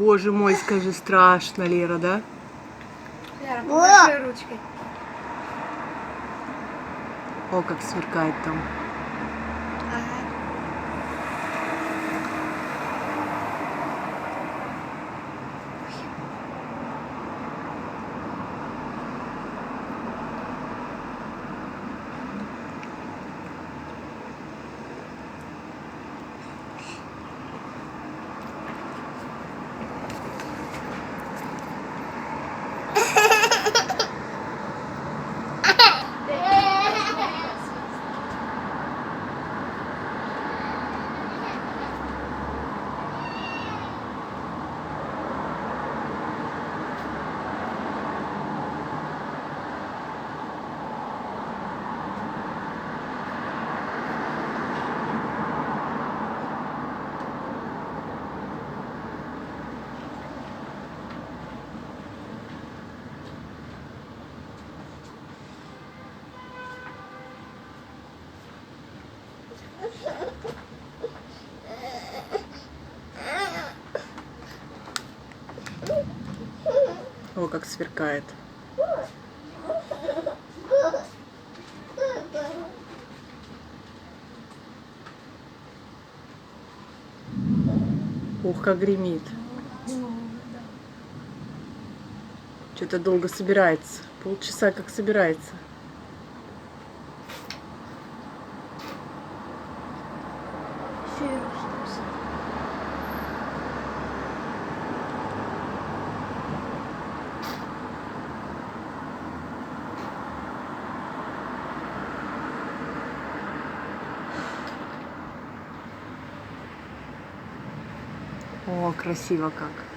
боже мой, скажи, страшно, Лера, да? Лера, помаши ручкой. О, как сверкает там. Ага. О, как сверкает. Ух, как гремит. Что-то долго собирается. Полчаса как собирается. О, красиво как.